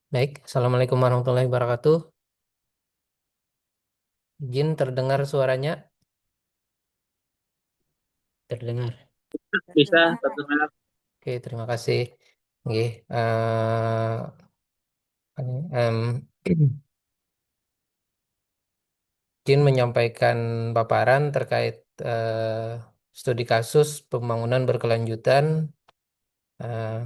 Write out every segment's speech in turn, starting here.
Baik, Assalamualaikum warahmatullahi wabarakatuh. Jin terdengar suaranya? Terdengar. Bisa terdengar. Oke, terima kasih. Oke, em, Jin menyampaikan paparan terkait studi kasus pembangunan berkelanjutan. Eh,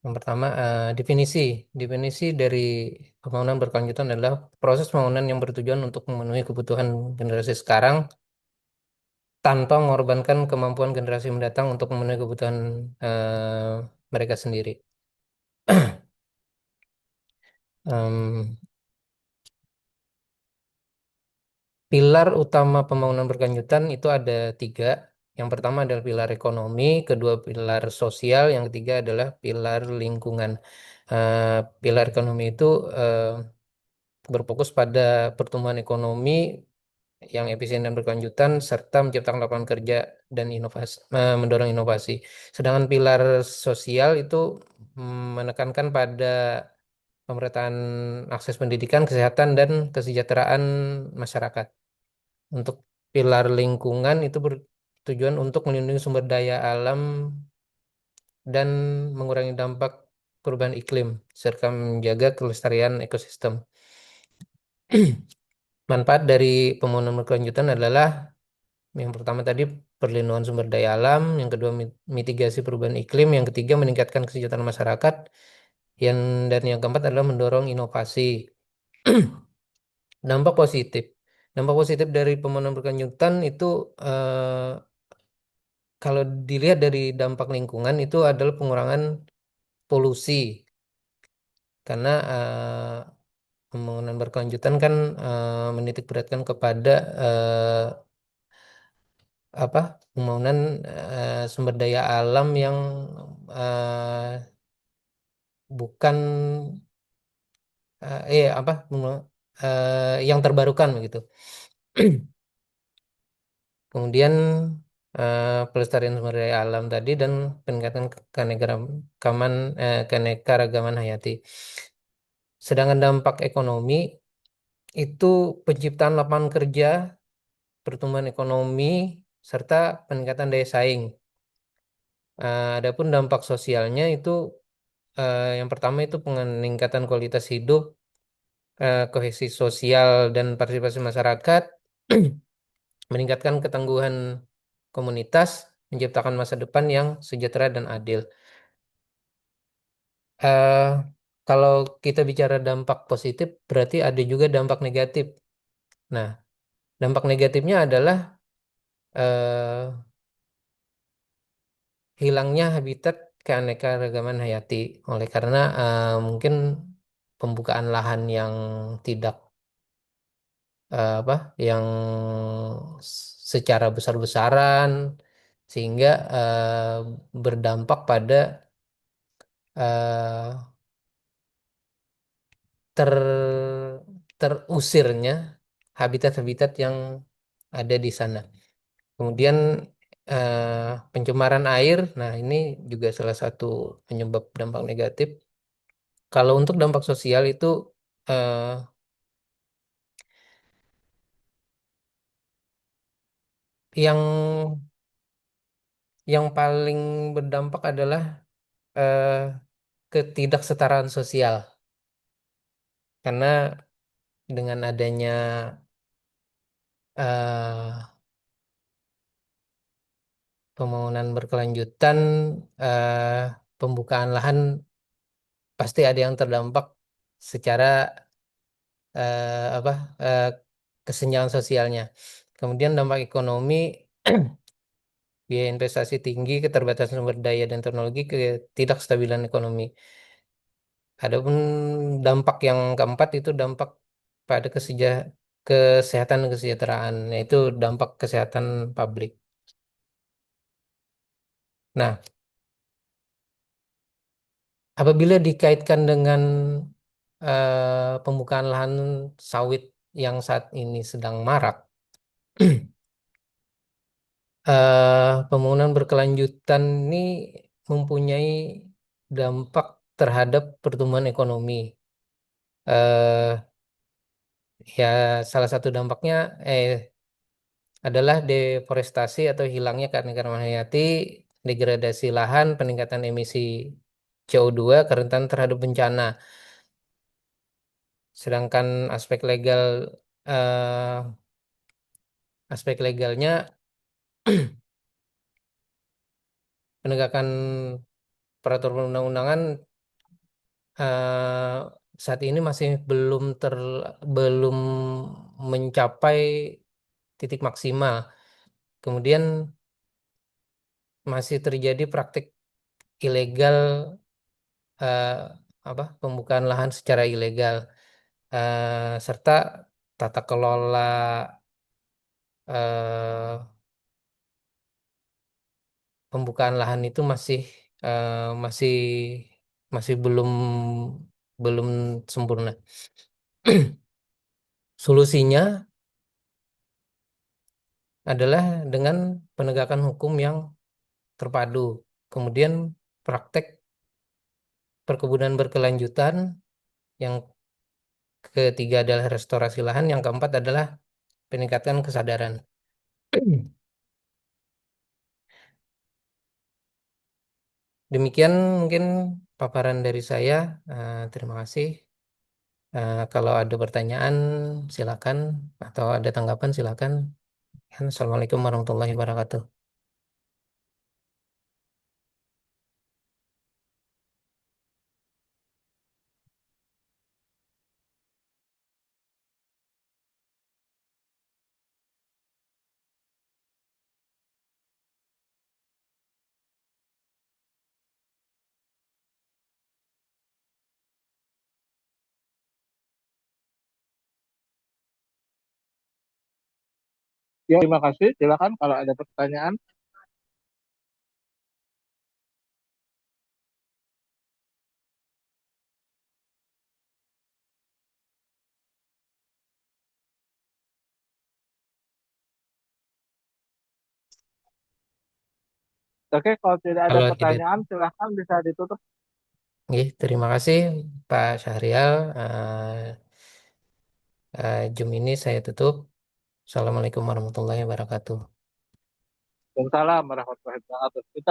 yang pertama, definisi. Definisi dari pembangunan berkelanjutan adalah proses pembangunan yang bertujuan untuk memenuhi kebutuhan generasi sekarang tanpa mengorbankan kemampuan generasi mendatang untuk memenuhi kebutuhan mereka sendiri. Em, Pilar utama pembangunan berkelanjutan itu ada tiga. Yang pertama adalah pilar ekonomi, kedua pilar sosial, yang ketiga adalah pilar lingkungan. Pilar ekonomi itu eh, berfokus pada pertumbuhan ekonomi yang efisien dan berkelanjutan serta menciptakan lapangan kerja dan inovasi, mendorong inovasi. Sedangkan pilar sosial itu menekankan pada pemerataan akses pendidikan, kesehatan, dan kesejahteraan masyarakat. Untuk pilar lingkungan itu bertujuan untuk melindungi sumber daya alam dan mengurangi dampak perubahan iklim, serta menjaga kelestarian ekosistem. Manfaat dari pembangunan berkelanjutan adalah yang pertama tadi perlindungan sumber daya alam, yang kedua mitigasi perubahan iklim, yang ketiga meningkatkan kesejahteraan masyarakat, yang dan yang keempat adalah mendorong inovasi. Dampak positif. Dampak positif dari pembangunan berkelanjutan itu kalau dilihat dari dampak lingkungan itu adalah pengurangan polusi karena pembangunan berkelanjutan kan menitik beratkan kepada apa pembangunan sumber daya alam yang bukan apa yang terbarukan begitu. Kemudian pelestarian sumber daya alam tadi dan peningkatan keanekaragaman hayati. Sedangkan dampak ekonomi itu penciptaan lapangan kerja, pertumbuhan ekonomi, serta peningkatan daya saing. Adapun dampak sosialnya itu yang pertama itu peningkatan kualitas hidup, kohesi sosial dan partisipasi masyarakat, meningkatkan ketangguhan komunitas, menciptakan masa depan yang sejahtera dan adil. Eh, Kalau kita bicara dampak positif, berarti ada juga dampak negatif. Nah, dampak negatifnya adalah eh, hilangnya habitat keanekaragaman hayati oleh karena mungkin pembukaan lahan yang tidak apa yang secara besar-besaran sehingga berdampak pada eh, ter terusirnya habitat-habitat yang ada di sana. Kemudian pencemaran air, nah ini juga salah satu penyebab dampak negatif. Kalau untuk dampak sosial itu eh, yang yang paling berdampak adalah eh, ketidaksetaraan sosial. Karena dengan adanya eh, pembangunan berkelanjutan, eh, pembukaan lahan pasti ada yang terdampak secara apa kesenjangan sosialnya. Kemudian dampak ekonomi, biaya investasi tinggi, keterbatasan sumber daya dan teknologi, ketidakstabilan ekonomi. Adapun dampak yang keempat itu dampak pada kesehatan dan kesejahteraan, yaitu dampak kesehatan publik. Nah, apabila dikaitkan dengan pembukaan lahan sawit yang saat ini sedang marak, pembangunan berkelanjutan ini mempunyai dampak. terhadap pertumbuhan ekonomi. Eh, ya salah satu dampaknya eh adalah deforestasi atau hilangnya keanekaragaman hayati, degradasi lahan, peningkatan emisi CO2, kerentanan terhadap bencana. Sedangkan eh, aspek legalnya penegakan peraturan perundang-undangan eh, saat ini masih belum mencapai titik maksimal. Kemudian masih terjadi praktik ilegal, eh, pembukaan lahan secara ilegal, serta tata kelola eh, pembukaan lahan itu masih masih belum sempurna. Solusinya adalah dengan penegakan hukum yang terpadu. Kemudian praktek perkebunan berkelanjutan, yang ketiga adalah restorasi lahan, yang keempat adalah peningkatan kesadaran. Demikian mungkin paparan dari saya. Terima kasih. Kalau ada pertanyaan silakan, atau ada tanggapan silakan. Assalamualaikum warahmatullahi wabarakatuh. Ya, terima kasih. Silakan kalau ada pertanyaan. Oke, kalau tidak ada Kalau tidak, pertanyaan, silakan bisa ditutup. terima kasih Pak Syahrial. Zoom ini saya tutup. Assalamualaikum warahmatullahi wabarakatuh. Waalaikumsalam warahmatullahi wabarakatuh. Kita